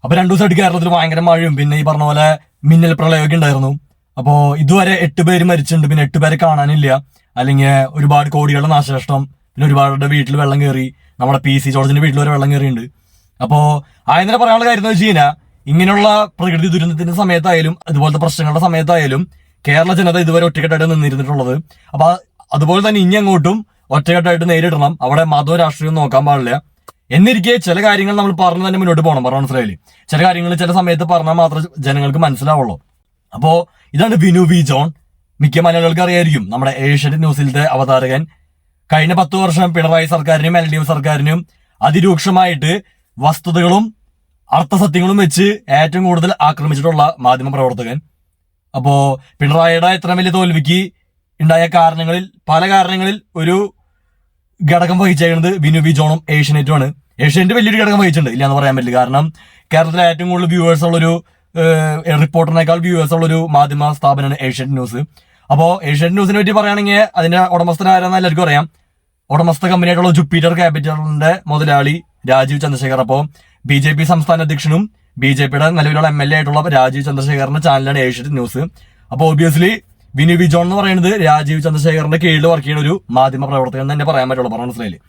അപ്പൊ രണ്ടു ദിവസമായിട്ട് കേരളത്തിൽ ഭയങ്കര മഴയും പിന്നെ ഈ പറഞ്ഞ പോലെ മിന്നൽ പ്രളയമൊക്കെ ഉണ്ടായിരുന്നു. അപ്പോ ഇതുവരെ 8 പേര് മരിച്ചിട്ടുണ്ട്, പിന്നെ 8 പേരെ കാണാനില്ല. അല്ലെങ്കിൽ ഒരുപാട് കോടികളുടെ നാശനഷ്ടം, പിന്നെ ഒരുപാട് വീട്ടിൽ വെള്ളം കയറി. നമ്മുടെ PC ജോർജിന്റെ വീട്ടിൽ വരെ വെള്ളം കയറിയിട്ടുണ്ട്. അപ്പോ ആയതിനെ പറയാനുള്ള കാര്യം എന്ന് വെച്ച് കഴിഞ്ഞാൽ, ഇങ്ങനെയുള്ള പ്രകൃതി ദുരന്തത്തിന്റെ സമയത്തായാലും അതുപോലത്തെ പ്രശ്നങ്ങളുടെ സമയത്തായാലും കേരള ജനത ഇതുവരെ ഒറ്റക്കെട്ടായിട്ട് നിന്നിരുന്നിട്ടുള്ളത്. അപ്പൊ അതുപോലെ തന്നെ ഇനി അങ്ങോട്ടും ഒറ്റക്കെട്ടായിട്ട് നേരിടണം. അവിടെ മതവും രാഷ്ട്രീയവും നോക്കാൻ പാടില്ല. എന്നിരിക്കെ ചില കാര്യങ്ങൾ നമ്മൾ പറഞ്ഞു തന്നെ മുന്നോട്ട് പോകണം. പറഞ്ഞ മനസ്സിലായില്ലേ? ചില കാര്യങ്ങൾ ചില സമയത്ത് പറഞ്ഞാൽ മാത്രമേ ജനങ്ങൾക്ക് മനസ്സിലാവുള്ളൂ. അപ്പോ ഇതാണ് വിനു വി ജോൺ. മിക്ക മലയാളികൾക്ക് അറിയായിരിക്കും, നമ്മുടെ ഏഷ്യാനെറ്റ് ന്യൂസിലത്തെ അവതാരകൻ. കഴിഞ്ഞ 10 വർഷം പിണറായി സർക്കാരിനും LDF സർക്കാരിനും അതിരൂക്ഷമായിട്ട് വസ്തുതകളും അർത്ഥസത്യങ്ങളും വെച്ച് ഏറ്റവും കൂടുതൽ ആക്രമിച്ചിട്ടുള്ള മാധ്യമ പ്രവർത്തകൻ. അപ്പോ പിണറായിയുടെ ഇത്ര വലിയ തോൽവിക്ക് ഉണ്ടായ പല കാരണങ്ങളിൽ ഒരു ഘടകം വഹിച്ചേക്കുന്നത് വിനു വി ജോണും ഏഷ്യാനെറ്റുമാണ്. ഏഷ്യാനെറ്റ് വലിയൊരു ഘടകം വഹിച്ചിട്ടുണ്ട്, ഇല്ലാന്ന് പറയാൻ പറ്റില്ല. കാരണം കേരളത്തിലെ ഏറ്റവും കൂടുതൽ വ്യൂവേഴ്സ് ഉള്ളൊരു റിപ്പോർട്ടറിനേക്കാൾ വ്യൂവേഴ്സ് ഉള്ളൊരു മാധ്യമ സ്ഥാപനമാണ് ഏഷ്യാനെറ്റ് ന്യൂസ്. അപ്പോൾ ഏഷ്യാനെറ്റ് ന്യൂസിനെ പറ്റി പറയുകയാണെങ്കിൽ അതിന്റെ ഉടമസ്ഥനാരെന്ന് എല്ലാവർക്കും അറിയാം. ഉടമസ്ഥ കമ്പനിയായിട്ടുള്ള ജുപ്പിറ്റർ ക്യാപിറ്റലിന്റെ മുതലാളി രാജീവ് ചന്ദ്രശേഖർ. അപ്പോൾ BJP സംസ്ഥാന അധ്യക്ഷനും BJPയുടെ നിലവിലുള്ള MLA ആയിട്ടുള്ള രാജീവ് ചന്ദ്രശേഖറിന്റെ ചാനലാണ് ഏഷ്യാനെറ്റ് ന്യൂസ്. അപ്പോൾ ഒബിയസ്ലി വിനു വി ജോൺ എന്ന് പറയുന്നത് രാജീവ് ചന്ദ്രശേഖറിന്റെ കീഴിൽ വർക്ക് ചെയ്യുന്ന ഒരു മാധ്യമ പ്രവർത്തകൻ എന്ന് തന്നെ പറയാൻ പറ്റുള്ളൂ. പറഞ്ഞ മനസ്സിലായില്ലേ?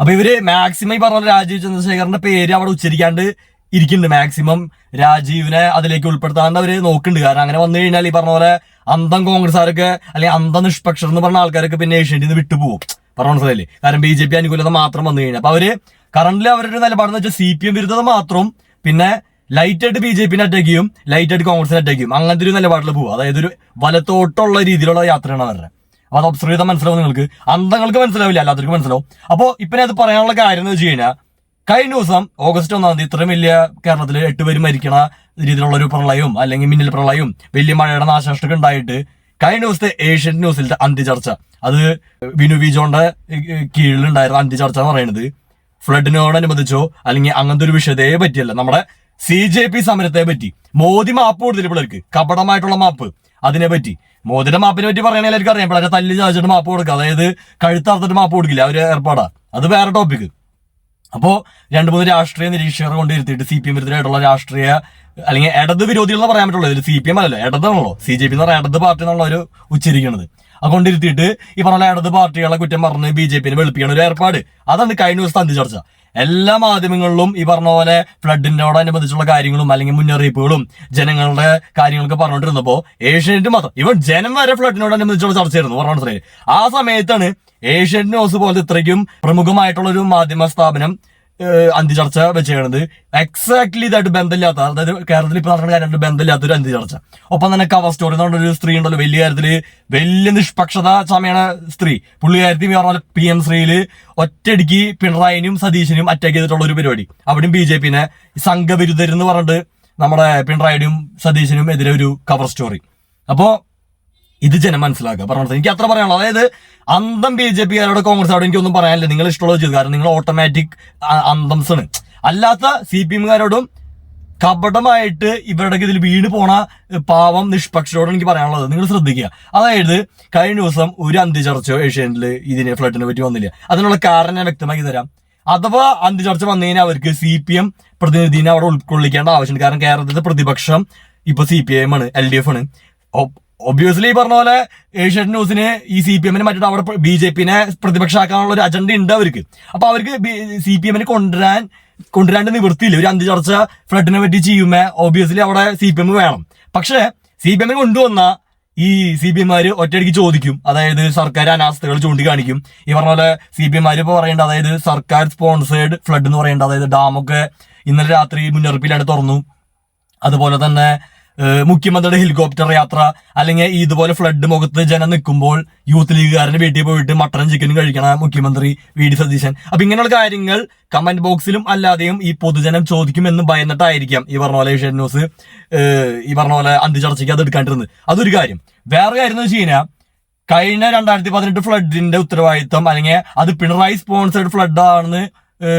അപ്പൊ ഇവര് മാക്സിമം ഈ പറഞ്ഞ രാജീവ് ചന്ദ്രശേഖറിന്റെ പേര് അവിടെ ഉച്ചരിക്കാണ്ട് ഇരിക്കുന്നുണ്ട്. മാക്സിമം രാജീവിനെ അതിലേക്ക് ഉൾപ്പെടുത്താണ്ട് അവര് നോക്കുന്നുണ്ട്. കാരണം അങ്ങനെ വന്നു കഴിഞ്ഞാൽ ഈ പറഞ്ഞ പോലെ അന്തം കോൺഗ്രസ്സുകാരൊക്കെ അല്ലെങ്കിൽ അന്തം നിഷ്പക്ഷർ എന്ന് പറഞ്ഞ ആൾക്കാരൊക്കെ പിന്നെ ഏഷ്യാനെറ്റിൽ നിന്ന് വിട്ടുപോകും. പറഞ്ഞ മനസ്സിലായില്ലേ? കാരണം BJP അനുകൂലത മാത്രം വന്നു കഴിഞ്ഞാൽ. അപ്പൊ അവര് കറന്റ്ലി അവരുടെ നിലപാടെന്ന് വെച്ചാൽ CPM വിരുദ്ധത മാത്രം, പിന്നെ ലൈറ്റായിട്ട് BJPനെ അറ്റാക്ക് ചെയ്യും, ലൈറ്റായിട്ട് കോൺഗ്രസിനെ അറ്റാക്ക് ചെയ്യും. അങ്ങനത്തെ ഒരു നിലപാടിൽ പോകും. അതായത് ഒരു വലത്തോട്ടുള്ള രീതിയിലുള്ള യാത്രയാണ് അവരുടെ. അപ്പൊ അത് ഒബ്സർവ് ചെയ്താൽ മനസ്സിലാവും നിങ്ങൾക്ക്. അന്തങ്ങൾക്ക് മനസ്സിലാവില്ല, അല്ലാത്തവർക്ക് മനസ്സിലാവും. അപ്പൊ ഇപ്പൊ അത് പറയാനുള്ള കാര്യം എന്ന് വെച്ച് കഴിഞ്ഞാൽ, കഴിഞ്ഞ ദിവസം ഓഗസ്റ്റ് 1-ാം തീയതി ഇത്രയും വലിയ കേരളത്തിൽ 8 പേര് മരിക്കണ രീതിയിലുള്ള ഒരു പ്രളയവും അല്ലെങ്കിൽ മിന്നൽ പ്രളയവും വലിയ മഴയുടെ നാശനഷ്ടമൊക്കെ ഉണ്ടായിട്ട് കഴിഞ്ഞ ദിവസത്തെ ഏഷ്യാനെറ്റ് ന്യൂസിലത്തെ അന്ത്യചർച്ച, അത് വിനു വി ജോണിന്റെ കീഴിലുണ്ടായിരുന്ന അന്ത്യചർച്ച എന്ന് പറയുന്നത് ഫ്ലഡിനോടനുബന്ധിച്ചോ അല്ലെങ്കിൽ അങ്ങനത്തെ ഒരു വിഷയത്തെ പറ്റിയല്ല, നമ്മുടെ CJP സമരത്തെ പറ്റി. മോദി മാപ്പ് കൊടുത്തില്ല പിള്ളേർക്ക്, കപടമായിട്ടുള്ള മാപ്പ്. അതിനെ പറ്റി, മോദിയുടെ മാപ്പിനെ പറ്റി പറയുകയാണെങ്കിൽ എല്ലാവർക്കും അറിയാം. പിള്ളേരെ തല്ലി ചാച്ചിട്ട് മാപ്പ് കൊടുക്കുക, അതായത് കഴുത്തറുത്തിട്ട് മാപ്പ് കൊടുക്കില്ല, അവര് ഏർപ്പാടാ. അത് വേറെ ടോപ്പിക്. അപ്പോ 2-3 രാഷ്ട്രീയ നിരീക്ഷകരെ കൊണ്ടിരുത്തിയിട്ട് CPM വിരുദ്ധമായിട്ടുള്ള രാഷ്ട്രീയ അല്ലെങ്കിൽ ഇടത് വിരോധികൾ എന്ന് പറയാൻ പറ്റുള്ളൂ. ഇതിൽ CPM അല്ലല്ലോ, ഇടതാണല്ലോ. CJP എന്ന് പറഞ്ഞാൽ ഇടത് പാർട്ടി എന്നുള്ള ഒരു ഉച്ചരിക്കുന്നത്. അത് കൊണ്ടിരുത്തിയിട്ട് ഈ പറഞ്ഞ ഇടത് പാർട്ടികളെ കുറ്റം പറഞ്ഞ് BJPനെ വെളുപ്പിക്കുന്ന ഒരു ഏർപ്പാട്. അതാണ് കഴിഞ്ഞ ദിവസത്തെ അന്ത്യചർച്ച. എല്ലാ മാധ്യമങ്ങളിലും ഈ പറഞ്ഞ പോലെ ഫ്ലഡിനോടനുബന്ധിച്ചുള്ള കാര്യങ്ങളും അല്ലെങ്കിൽ മുന്നറിയിപ്പുകളും ജനങ്ങളുടെ കാര്യങ്ങളൊക്കെ പറഞ്ഞുകൊണ്ടിരുന്നപ്പോ ഏഷ്യാനെറ്റ് മാത്രം, ഇവൻ ജനം വരെ ഫ്ലഡിനോടനുബന്ധിച്ചുള്ള ചർച്ചയായിരുന്നു. പറഞ്ഞ മനസ്സിലായി. ആ സമയത്താണ് ഏഷ്യാനെറ്റ് ന്യൂസ് പോലത്തെ ഇത്രയ്ക്കും പ്രമുഖമായിട്ടുള്ള ഒരു മാധ്യമ സ്ഥാപനം അന്ത്യചർച്ച വെച്ചേണത്. എക്സാക്ട്ലി ഇതായിട്ട് ബന്ധമില്ലാത്ത, അതായത് കേരളത്തിൽ ഇപ്പൊ നടക്കുന്ന കാര്യമായിട്ട് ബന്ധമില്ലാത്ത ഒരു അന്ത്യചർച്ച. ഒപ്പം തന്നെ കവർ സ്റ്റോറി എന്ന് പറഞ്ഞൊരു സ്ത്രീ ഉണ്ടല്ലോ, വലിയ കാര്യത്തില് വലിയ നിഷ്പക്ഷത ചമയണ സ്ത്രീ. പുള്ളിക്കാരത്തി പറഞ്ഞ PM ശ്രീയില് ഒറ്റയടിക്ക് പിണറായിനും സതീശനും അറ്റാക്ക് ചെയ്തിട്ടുള്ള ഒരു പരിപാടി. അവിടെയും BJPനെ സംഘവിരുദ്ധരെന്ന് പറഞ്ഞിട്ട് നമ്മുടെ പിണറായിയും സതീശനും എതിരെ ഒരു കവർ സ്റ്റോറി. അപ്പോ ഇത് ജനം മനസ്സിലാക്കുക. പറഞ്ഞത് എനിക്ക് അത്ര പറയാനുള്ളൂ. അതായത് അന്തം BJPക്കാരോട് കോൺഗ്രസ്സോട് എനിക്കൊന്നും പറയാനില്ല. നിങ്ങൾ ഇഷ്ടമുള്ളത് ചെയ്തു, കാരണം നിങ്ങൾ ഓട്ടോമാറ്റിക് അന്തംസ് ആണ്. അല്ലാത്ത CPMകാരോടും കപടമായിട്ട് ഇവരുടെ ഇതിൽ വീണ് പോണ പാവം നിഷ്പക്ഷരോട് എനിക്ക് പറയാനുള്ളത്, നിങ്ങൾ ശ്രദ്ധിക്കുക. അതായത് കഴിഞ്ഞ ദിവസം ഒരു അന്ത്യചർച്ചയോ ഏഷ്യാനെറ്റില് ഇതിനെ ഫ്ലഡിനെ പറ്റി വന്നില്ല. അതിനുള്ള കാരണം ഞാൻ വ്യക്തമാക്കി തരാം. അഥവാ അന്ത്യചർച്ച വന്നു കഴിഞ്ഞാൽ അവർക്ക് CPM പ്രതിനിധിനെ അവിടെ ഉൾക്കൊള്ളിക്കേണ്ട ആവശ്യമുണ്ട്. കാരണം കേരളത്തിലെ പ്രതിപക്ഷം ഇപ്പൊ CPM ആണ്, LDF ആണ്. ഒബ്വിയസ്ലി ഈ പറഞ്ഞ പോലെ ഏഷ്യാനെറ്റ് ന്യൂസിന് ഈ CPMനെ മറ്റിട്ട് അവിടെ BJPനെ പ്രതിപക്ഷമാക്കാനുള്ള ഒരു അജണ്ട ഉണ്ട് അവർക്ക്. അപ്പൊ അവർക്ക് CPMനെ കൊണ്ടുവരാണ്ട് നിവൃത്തിയില്ല. ഒരു അന്ത്യചർച്ച ഫ്ലഡിനെ പറ്റി ചെയ്യുമ്പോ ഒബ്വിയസ്ലി അവിടെ CPM വേണം. പക്ഷെ CPMനെ കൊണ്ടുവന്ന ഈ CPMമാര് ഒറ്റയടിക്ക് ചോദിക്കും, അതായത് സർക്കാർ അനാസ്ഥകൾ ചൂണ്ടിക്കാണിക്കും. ഈ പറഞ്ഞ പോലെ CPMമാര് ഇപ്പൊ പറയേണ്ടത്, അതായത് സർക്കാർ സ്പോൺസേഡ് ഫ്ലഡ് എന്ന് പറയേണ്ടത്, അതായത് ഡാമൊക്കെ ഇന്നലെ രാത്രി മുന്നറിയിപ്പില്ലാണ്ട് തുറന്നു. അതുപോലെ തന്നെ മുഖ്യമന്ത്രിയുടെ ഹെലികോപ്റ്റർ യാത്ര, അല്ലെങ്കിൽ ഇതുപോലെ ഫ്ലഡ് മുഖത്ത് ജനം നിൽക്കുമ്പോൾ യൂത്ത് ലീഗുകാരന്റെ വീട്ടിൽ പോയിട്ട് മട്ടനും ചിക്കനും കഴിക്കണ മുഖ്യമന്ത്രി VD സതീശൻ. അപ്പൊ ഇങ്ങനെയുള്ള കാര്യങ്ങൾ കമന്റ് ബോക്സിലും അല്ലാതെയും ഈ പൊതുജനം ചോദിക്കുമെന്ന് ഭയന്നിട്ടായിരിക്കാം ഈ പറഞ്ഞ പോലെ ഏഷ്യാനെറ്റ് ന്യൂസ് ഈ പറഞ്ഞ പോലെ അന്ത്യചർച്ചയ്ക്ക് അത് എടുക്കാണ്ടിരുന്നത്. അതൊരു കാര്യം. വേറെ കാര്യം എന്ന് വെച്ച് കഴിഞ്ഞാൽ, കഴിഞ്ഞ 2018 ഫ്ലഡിന്റെ ഉത്തരവാദിത്തം അല്ലെങ്കിൽ അത് പിണറായി സ്പോൺസേഡ് ഫ്ലഡ് ആണെന്ന്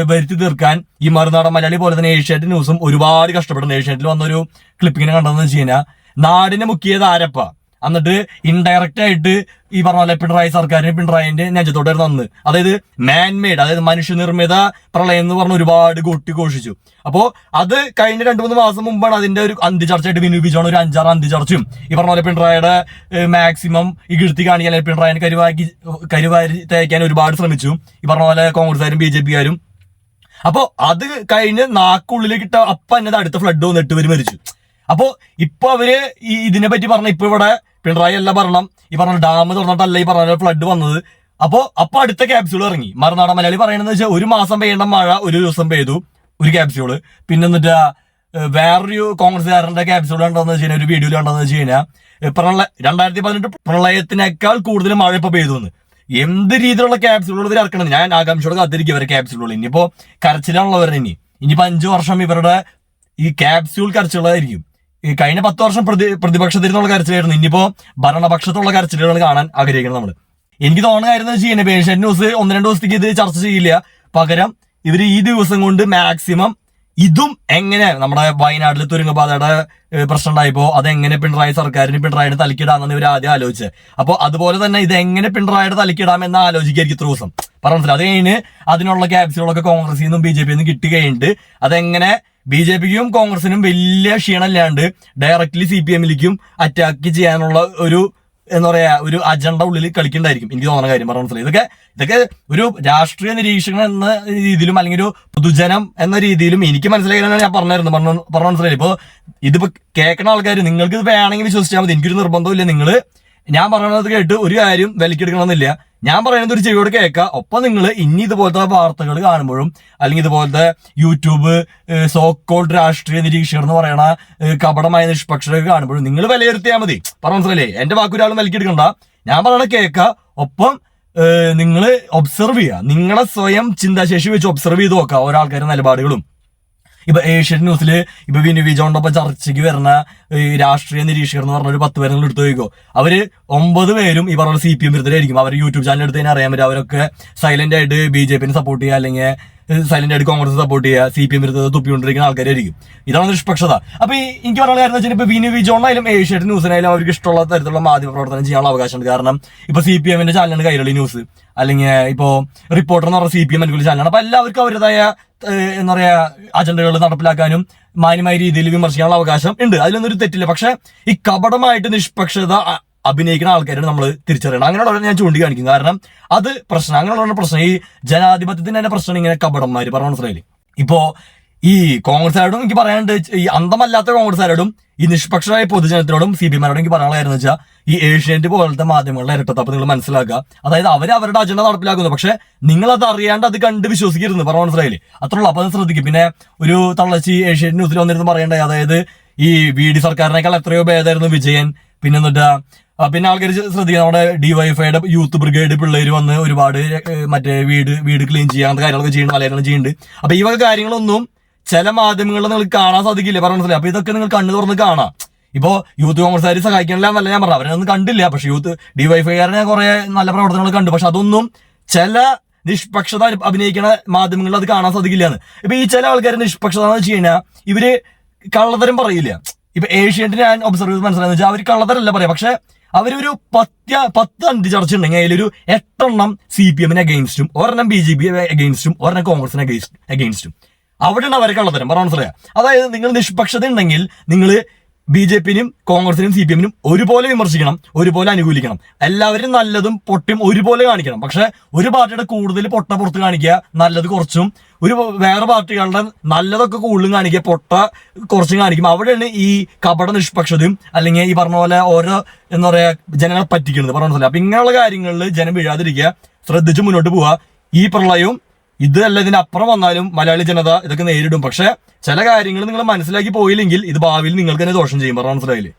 വരുത്തി തീർക്കാൻ ഈ മറുനാടൻ മലയാളി പോലെ തന്നെ ഏഷ്യാനെറ്റ് ന്യൂസും ഒരുപാട് കഷ്ടപ്പെടുന്നു. ഏഷ്യാനെറ്റിൽ വന്നൊരു ക്ലിപ്പിങ്ങിനെ കണ്ടതെന്ന് വെച്ച് കഴിഞ്ഞാൽ, നാടിനെ മുക്കിയത് ആരപ്പ, എന്നിട്ട് ഇൻഡയറക്റ്റ് ആയിട്ട് ഈ പറഞ്ഞ പോലെ പിണറായി സർക്കാരിന് പിണറായിന്റെ നെഞ്ചത്തോട്ടായിരുന്നു അന്ന്. അതായത് മാൻമെയ്ഡ്, അതായത് മനുഷ്യനിർമ്മിത പ്രളയം എന്ന് പറഞ്ഞ ഒരുപാട് കൊട്ടിഘോഷിച്ചു. അപ്പോ അത് കഴിഞ്ഞ 2-3 മാസം മുമ്പാണ് അതിന്റെ ഒരു അന്ത്യചർച്ചയായിട്ട് വിനിയോഗിച്ചാണ് ഒരു 5-6 അന്ത്യചർച്ചയും ഈ പറഞ്ഞ പോലെ പിണറായിയുടെ മാക്സിമം ഇകഴ്ത്തി കാണിക്കാൻ, പിണറായിനെ കരുവാരി തേക്കാൻ ഒരുപാട് ശ്രമിച്ചു ഈ പറഞ്ഞ പോലെ കോൺഗ്രസ്സുകാരും BJP-കാരും. അപ്പോ അത് കഴിഞ്ഞ് നാക്കുള്ളിലേക്ക് ഇട്ട അപ്പൊ എന്നത് അടുത്ത ഫ്ലഡ് വന്ന് 8 പേര് മരിച്ചു. അപ്പോ ഇപ്പൊ അവര് ഈ ഇതിനെ പറ്റി പറഞ്ഞ ഇപ്പൊ ഇവിടെ പിണറായി അല്ല ഭരണം, ഈ പറഞ്ഞ ഡാം തുറന്നിട്ടല്ല ഈ പറഞ്ഞ ഫ്ലഡ് വന്നത്. അപ്പൊ അടുത്ത ക്യാപ്സ്യൂൾ ഇറങ്ങി. മറുനാടൻ മലയാളി പറയണെന്ന് വെച്ചാൽ 1 മാസം പെയ്യേണ്ട മഴ 1 ദിവസം പെയ്തു, ഒരു ക്യാപ്സ്യൂള്. പിന്നെ എന്നിട്ട് വേറൊരു കോൺഗ്രസ്സുകാരന്റെ ക്യാപ്സ്യൂൾ ഉണ്ടോന്ന് വെച്ച് കഴിഞ്ഞാൽ, ഒരു വീഡിയോയിൽ ഉണ്ടോന്ന് വെച്ച് കഴിഞ്ഞാൽ 2018 പ്രളയത്തിനേക്കാൾ കൂടുതൽ മഴ ഇപ്പൊ പെയ്തു എന്ന്. എന്ത് രീതിയിലുള്ള ക്യാപ്സ്യൂളുകൾ ഇവർ ഇറക്കണം, ഞാൻ ആകാംക്ഷയോടെ കാത്തിരിക്കും ഇവരെ ക്യാപ്സ്യൂളുകൾ. ഇനിയിപ്പോ കരച്ചിലാണുള്ളവർ, ഇനിയിപ്പോ 5 വർഷം ഇവരുടെ ഈ ക്യാപ്സ്യൂൾ കരച്ചിലുകളായിരിക്കും. ഈ കഴിഞ്ഞ 10 വർഷം പ്രതിപക്ഷത്തിരുന്നുള്ള കരച്ചിലായിരുന്നു, ഇനിയിപ്പോ ഭരണപക്ഷത്തുള്ള കരച്ചിലുകൾ കാണാൻ ആഗ്രഹിക്കണം നമ്മള്. എനിക്ക് തോന്നുന്ന കാര്യം വെച്ച് കഴിഞ്ഞാൽ ഏഷ്യാനെറ്റ് ന്യൂസ് 1-2 ദിവസത്തേക്ക് ഇത് ചർച്ച ചെയ്യില്ല. പകരം ഇവര് ഈ ദിവസം കൊണ്ട് മാക്സിമം ഇതും എങ്ങനെ നമ്മുടെ വയനാട്ടിൽ തുരങ്കപാതയുടെ പ്രശ്നം ഉണ്ടായപ്പോ അതെങ്ങനെ പിണറായി പിണറായിയുടെ തലക്കിടാമെന്ന് ഇവർ ആദ്യം ആലോചിച്ചത്. അപ്പൊ അതുപോലെ തന്നെ ഇത് എങ്ങനെ പിണറായിയുടെ തലക്കിടാമെന്ന് ആലോചിക്കായിരിക്കും ഇത്ര ദിവസം പറഞ്ഞില്ല. അത് കഴിഞ്ഞ് അതിനുള്ള ക്യാപ്സ്യൂളൊക്കെ കോൺഗ്രസിൽ നിന്നും BJP നിന്നും കിട്ടി കഴിഞ്ഞിട്ട് അതെങ്ങനെ BJPക്കും കോൺഗ്രസിനും വലിയ ക്ഷീണമില്ലാണ്ട് ഡയറക്ട്ലി CPM-ലേക്കും അറ്റാക്ക് ചെയ്യാനുള്ള ഒരു എന്താ പറയാ ഒരു അജണ്ട ഉള്ളിൽ കളിക്കണ്ടായിരിക്കും എനിക്ക് തോന്നുന്ന കാര്യം പറഞ്ഞ മനസ്സിലായി. ഇതൊക്കെ ഒരു രാഷ്ട്രീയ നിരീക്ഷകൻ എന്ന രീതിയിലും അല്ലെങ്കിൽ ഒരു പൊതുജനം എന്ന രീതിയിലും എനിക്ക് മനസ്സിലാക്കാനാണ് ഞാൻ പറഞ്ഞായിരുന്നു പറഞ്ഞ മനസ്സിലായി. ഇപ്പൊ ഇതിപ്പോ കേൾക്കുന്ന ആൾക്കാർ നിങ്ങൾക്ക് ഇത് വേണമെങ്കിൽ വിശ്വസിച്ചാൽ മതി, എനിക്കൊരു നിർബന്ധമില്ല. നിങ്ങൾ ഞാൻ പറയുന്നത് കേട്ട് ഒരു കാര്യം വിലക്കെടുക്കണമെന്നില്ല. ഞാൻ പറയുന്നത് ഒരു ചെവിയോട് കേൾക്കുക. ഒപ്പം നിങ്ങൾ ഇനി ഇതുപോലത്തെ വാർത്തകൾ കാണുമ്പോഴും അല്ലെങ്കിൽ ഇതുപോലത്തെ യൂട്യൂബ് സോക്കോൾഡ് രാഷ്ട്രീയ നിരീക്ഷകർ എന്ന് പറയണ കപടമായ നിഷ്പക്ഷരൊക്കെ കാണുമ്പോഴും നിങ്ങൾ വിലയിരുത്തിയാൽ മതി. പറഞ്ഞ മനസ്സിലല്ലേ, എന്റെ വാക്കൊരാളും വിലക്കെടുക്കണ്ട. ഞാൻ പറയണ കേൾക്കുക. ഒപ്പം നിങ്ങൾ ഒബ്സർവ് ചെയ്യുക, നിങ്ങളെ സ്വയം ചിന്താശേഷി വെച്ച് ഒബ്സർവ് ചെയ്ത് നോക്കുക ഓരോ ആൾക്കാരുടെ നിലപാടുകളും. ഇപ്പൊ ഏഷ്യാനെറ്റ് ന്യൂസിൽ ഇപ്പൊ വിനു ജോണിനൊപ്പം ചർച്ചയ്ക്ക് വരുന്ന രാഷ്ട്രീയ നിരീക്ഷകർ എന്ന് പറഞ്ഞ ഒരു 10 പേരെ എടുത്തു നോക്കിക്കോ. അവര് 9 പേരും ഈ പറഞ്ഞ CPM വിരുദ്ധരായിരിക്കും. അവർ യൂട്യൂബ് ചാനൽ എടുത്ത് തന്നെ അറിയാൻ പറ്റും. അവരൊക്കെ സൈലന്റ് ആയിട്ട് BJP-നെ സപ്പോർട്ട് ചെയ്യുക, അല്ലെങ്കിൽ സൈലന്റ് ആയിട്ട് കോൺഗ്രസ് സപ്പോർട്ട് ചെയ്യുക, CPM വിരുദ്ധത തുപ്പിക്കൊണ്ടിരിക്കുന്ന ആൾക്കാരായിരിക്കും. ഇതാണ് നിഷ്പക്ഷത. അപ്പൊ എനിക്ക് പറയാനുള്ള കാര്യം വെച്ചാൽ ഇപ്പൊ വിനു ജോണിനായാലും ഏഷ്യാനെറ്റ് ന്യൂസിനായാലും അവർക്ക് ഇഷ്ടമുള്ള തരത്തിലുള്ള മാധ്യമ പ്രവർത്തനം ചെയ്യാനുള്ള അവകാശമുണ്ട്. കാരണം ഇപ്പൊ CPM-ന്റെ ചാനലാണ് കൈരളി ന്യൂസ്, അല്ലെങ്കിൽ ഇപ്പോ റിപ്പോർട്ടർ എന്ന് പറഞ്ഞ CPM അനുകൂല ചാനലാണ്. അപ്പൊ എല്ലാവർക്കും അവരുടേതായ എന്താ പറയാ അജണ്ടകൾ നടപ്പിലാക്കാനും മാന്യമായ രീതിയിൽ വിമർശിക്കാനുള്ള അവകാശം ഉണ്ട്, അതിലൊന്നും ഒരു തെറ്റില്ല. പക്ഷെ ഈ കപടമായിട്ട് നിഷ്പക്ഷത അഭിനയിക്കുന്ന ആൾക്കാരാണ് നമ്മൾ തിരിച്ചറിയണം. അങ്ങനെയുള്ളവരെ ഞാൻ ചൂണ്ടിക്കാണിക്കും. കാരണം അത് പ്രശ്നം, അങ്ങനെയുള്ള പ്രശ്നം ഈ ജനാധിപത്യത്തിന്റെ തന്നെ പ്രശ്നം ഇങ്ങനെ കപടന്മാര് പറഞ്ഞ മനസ്സിലായില്ലേ. ഇപ്പോ ഈ കോൺഗ്രസ്സുകാരോടും എനിക്ക് പറയാനുണ്ട്, ഈ അന്തമല്ലാത്ത കോൺഗ്രസ്സുകാരോടും ഈ നിഷ്പക്ഷമായ പൊതുജനത്തിനോടും CPM-മാരോടും എനിക്ക് പറയാനുള്ള കാര്യം എന്ന് വെച്ചാൽ ഈ ഏഷ്യാനെറ്റ് പോലത്തെ മാധ്യമങ്ങളുടെ ഇരട്ടത്താപ്പ് നിങ്ങൾ മനസ്സിലാക്കുക. അതായത് അവരുടെ അജണ്ട നടപ്പിലാക്കുന്നു, പക്ഷെ നിങ്ങൾ അത് അറിയാണ്ട് അത് കണ്ട് വിശ്വസിക്കരുത് പറഞ്ഞ മനസ്സിലായില്ലേ. അത്രയുള്ളൂ. അപ്പൊ അത് ശ്രദ്ധിക്കും. പിന്നെ ഒരു തള്ളച്ചി ഏഷ്യാനെറ്റ് ന്യൂസിൽ വന്നിരുന്ന് പറയണ്ടായി, അതായത് ഈ VD സർക്കാരിനേക്കാൾ എത്രയോ ഭേദമായിരുന്നു വിജയൻ. പിന്നെ എന്നിട്ട് പിന്നെ ആൾക്കാർ ശ്രദ്ധിക്കുക, നമ്മുടെ DYFIയുടെ യൂത്ത് ബ്രിഗേഡ് പിള്ളേര് വന്ന് ഒരുപാട് മറ്റേ വീട് ക്ലീൻ ചെയ്യാൻ അങ്ങനത്തെ കാര്യങ്ങളൊക്കെ ചെയ്യുന്നുണ്ട്, മലയാളം ചെയ്യുന്നുണ്ട്. അപ്പൊ ഈ വക കാര്യങ്ങളൊന്നും ചില മാധ്യമങ്ങളിൽ നിങ്ങൾക്ക് കാണാൻ സാധിക്കില്ല പറഞ്ഞ മനസ്സിലായി. അപ്പൊ ഇതൊക്കെ നിങ്ങൾ കണ്ണു തുറന്ന് കാണാം. ഇപ്പോ യൂത്ത് കോൺഗ്രസ്സുകാർ സഹായിക്കണില്ല എന്നല്ല ഞാൻ പറഞ്ഞു, അവരൊന്നും കണ്ടില്ല. പക്ഷെ DYFIക്കാരനെ കുറെ നല്ല പ്രവർത്തനങ്ങൾ കണ്ടു. പക്ഷെ അതൊന്നും ചില നിഷ്പക്ഷത അഭിനയിക്കുന്ന മാധ്യമങ്ങളിൽ അത് കാണാൻ സാധിക്കില്ല എന്ന്. ഇപ്പൊ ഈ ചില ആൾക്കാർ നിഷ്പക്ഷത എന്ന് വെച്ച് കഴിഞ്ഞാൽ ഇവര് കള്ളത്തരം പറയില്ല. ഇപ്പൊ ഏഷ്യാനെറ്റ് ഞാൻ ഒബ്സർവ് ചെയ്ത് മനസ്സിലായെന്ന് വെച്ചാൽ അവർ കള്ളത്തരല്ല പറയാം, പക്ഷെ അവരൊരു 10 അന്തിചർച്ച ഉണ്ടെങ്കിൽ അതിലൊരു 8 എണ്ണം CPM-ന് അഗെയിൻസ്റ്റും, ഒരെണ്ണം BJP അഗെയിൻസ്റ്റും, ഒരെണ്ണം കോൺഗ്രസിന് അഗെയിൻസ്റ്റും. അവിടെയാണ് അവരെ കള്ളത്തരം പറഞ്ഞ മനസ്സിലായ. അതായത് നിങ്ങൾ നിഷ്പക്ഷത ഉണ്ടെങ്കിൽ നിങ്ങൾ BJP-നും കോൺഗ്രസിനും CPM-നും ഒരുപോലെ വിമർശിക്കണം, ഒരുപോലെ അനുകൂലിക്കണം. എല്ലാവരും നല്ലതും പൊട്ടും ഒരുപോലെ കാണിക്കണം. പക്ഷെ ഒരു പാർട്ടിയുടെ കൂടുതൽ പൊട്ട പുറത്ത് കാണിക്കുക, നല്ലത് കുറച്ചും, വേറെ പാർട്ടികളുടെ നല്ലതൊക്കെ കൂടുതലും കാണിക്കുക, പൊട്ട കുറച്ചും കാണിക്കും. അവിടെയാണ് ഈ കപട നിഷ്പക്ഷതയും അല്ലെങ്കിൽ ഈ പറഞ്ഞ പോലെ ഓരോ എന്താ പറയാ ജനങ്ങളെ പറ്റിക്കുന്നത് പറഞ്ഞ മനസ്സിലായി. അപ്പൊ ഇങ്ങനെയുള്ള കാര്യങ്ങളിൽ ജനം വീഴാതിരിക്കുക, ശ്രദ്ധിച്ച് മുന്നോട്ട് പോവുക. ഈ പ്രളയവും ഇതല്ല ഇതിനപ്പുറം വന്നാലും മലയാളി ജനത ഇതൊക്കെ നേരിടും. പക്ഷെ ചില കാര്യങ്ങൾ നിങ്ങൾ മനസ്സിലാക്കി പോയില്ലെങ്കിൽ ഇത് ഭാവിയിൽ നിങ്ങൾക്ക് തന്നെ ദോഷം ചെയ്യും പറഞ്ഞ മനസ്സിലായില്ലേ.